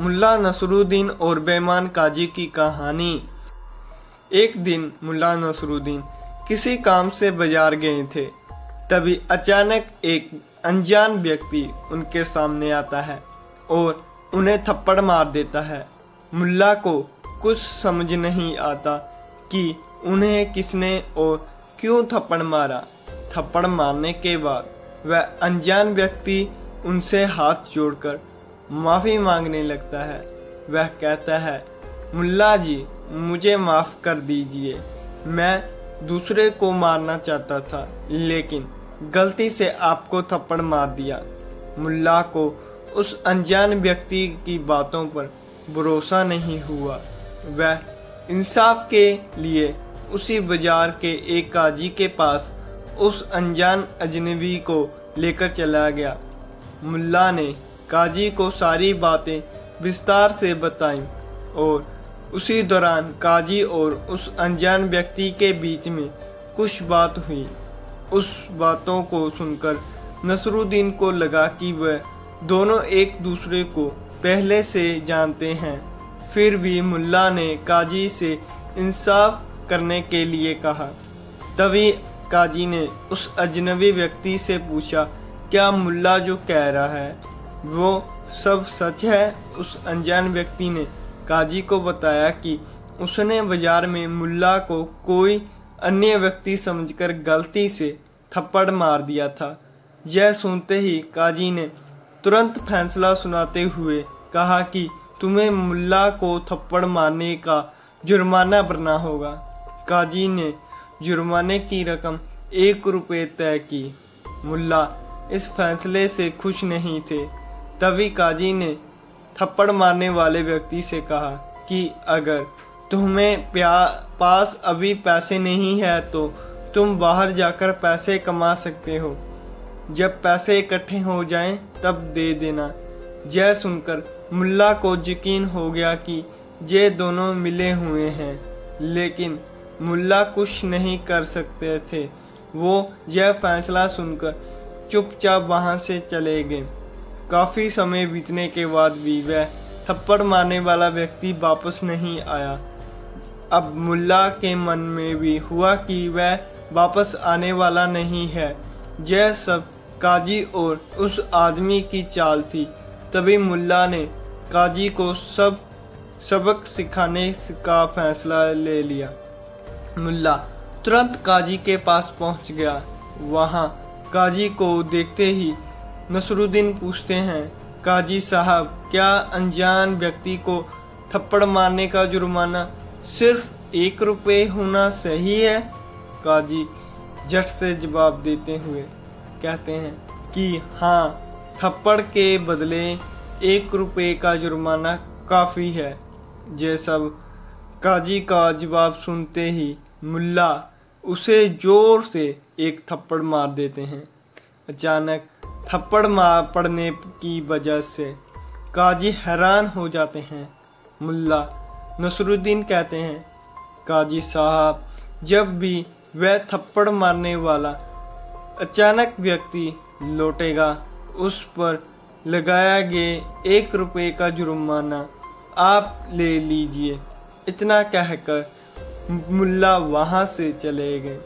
मुल्ला नसरुद्दीन और बेईमान काजी की कहानी। एक दिन मुल्ला नसरुद्दीन किसी काम से बाजार गए थे। तभी अचानक एक अनजान व्यक्ति उनके सामने आता है और उन्हें थप्पड़ मार देता है। मुल्ला को कुछ समझ नहीं आता कि उन्हें किसने और क्यों थप्पड़ मारा। थप्पड़ मारने के बाद वह अनजान व्यक्ति उनसे हाथ जोड़कर माफ़ी मांगने लगता है। वह कहता है, मुल्ला जी, मुझे माफ़ कर दीजिए। मैं दूसरे को मारना चाहता था, लेकिन गलती से आपको थप्पड़ मार दिया। मुल्ला को उस अनजान व्यक्ति की बातों पर भरोसा नहीं हुआ। वह इंसाफ के लिए उसी बाजार के एक काजी के पास उस अनजान अजनबी को लेकर चला गया। मुल्ला ने काजी को सारी बातें विस्तार से बताईं और उसी दौरान काजी और उस अनजान व्यक्ति के बीच में कुछ बात हुई। उस बातों को सुनकर नसरुद्दीन को लगा कि वह दोनों एक दूसरे को पहले से जानते हैं। फिर भी मुल्ला ने काजी से इंसाफ करने के लिए कहा। तभी काजी ने उस अजनबी व्यक्ति से पूछा, क्या मुल्ला जो कह रहा है वो सब सच है? उस अनजान व्यक्ति ने काजी को बताया कि उसने बाजार में मुल्ला को कोई अन्य व्यक्ति समझकर गलती से थप्पड़ मार दिया था। यह सुनते ही काजी ने तुरंत फैसला सुनाते हुए कहा कि तुम्हें मुल्ला को थप्पड़ मारने का जुर्माना भरना होगा। काजी ने जुर्माने की रकम 1 रुपये तय की। मुल्ला इस फैसले से खुश नहीं थे। तभी काजी ने थप्पड़ मारने वाले व्यक्ति से कहा कि अगर तुम्हें पास अभी पैसे नहीं है तो तुम बाहर जाकर पैसे कमा सकते हो। जब पैसे इकट्ठे हो जाएं तब दे देना। यह सुनकर मुल्ला को यकीन हो गया कि ये दोनों मिले हुए हैं, लेकिन मुल्ला कुछ नहीं कर सकते थे। वो यह फैसला सुनकर चुपचाप वहां से चले गए। काफ़ी समय बीतने के बाद भी वह थप्पड़ मारने वाला व्यक्ति वापस नहीं आया। अब मुल्ला के मन में भी हुआ कि वह वापस आने वाला नहीं है। यह सब काजी और उस आदमी की चाल थी। तभी मुल्ला ने काजी को सबक सिखाने का फैसला ले लिया। मुल्ला तुरंत काजी के पास पहुंच गया। वहां काजी को देखते ही नसरुद्दीन पूछते हैं, काजी साहब, क्या अनजान व्यक्ति को थप्पड़ मारने का जुर्माना सिर्फ 1 रुपये होना सही है? काजी झट से जवाब देते हुए कहते हैं कि हाँ, थप्पड़ के बदले 1 रुपये का जुर्माना काफ़ी है। ये सब काजी का जवाब सुनते ही मुल्ला उसे जोर से एक थप्पड़ मार देते हैं। अचानक थप्पड़ मार पड़ने की वजह से काजी हैरान हो जाते हैं। मुल्ला नसरुद्दीन कहते हैं, काजी साहब, जब भी वह थप्पड़ मारने वाला अचानक व्यक्ति लौटेगा, उस पर लगाया गया 1 रुपये का जुर्माना आप ले लीजिए। इतना कहकर मुल्ला वहाँ से चले गए।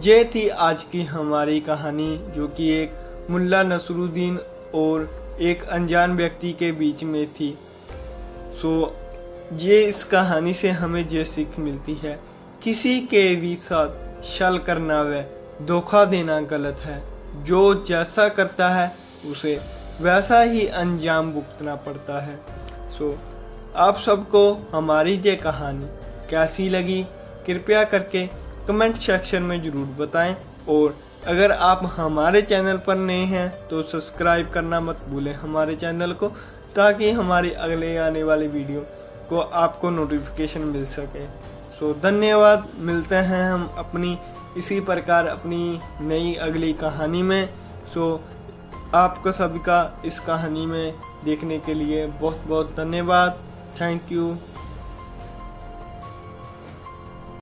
ये थी आज की हमारी कहानी, जो कि एक मुल्ला नसरुद्दीन और एक अनजान व्यक्ति के बीच में थी। ये इस कहानी से हमें ये सीख मिलती है, किसी के भी साथ छल करना व धोखा देना गलत है। जो जैसा करता है उसे वैसा ही अंजाम भुगतना पड़ता है। आप सबको हमारी ये कहानी कैसी लगी, कृपया करके कमेंट सेक्शन में ज़रूर बताएं। और अगर आप हमारे चैनल पर नए हैं तो सब्सक्राइब करना मत भूलें हमारे चैनल को, ताकि हमारी अगले आने वाली वीडियो को आपको नोटिफिकेशन मिल सके। धन्यवाद। मिलते हैं हम अपनी इसी प्रकार अपनी नई अगली कहानी में। आपका सभी का इस कहानी में देखने के लिए बहुत बहुत धन्यवाद। Thank you.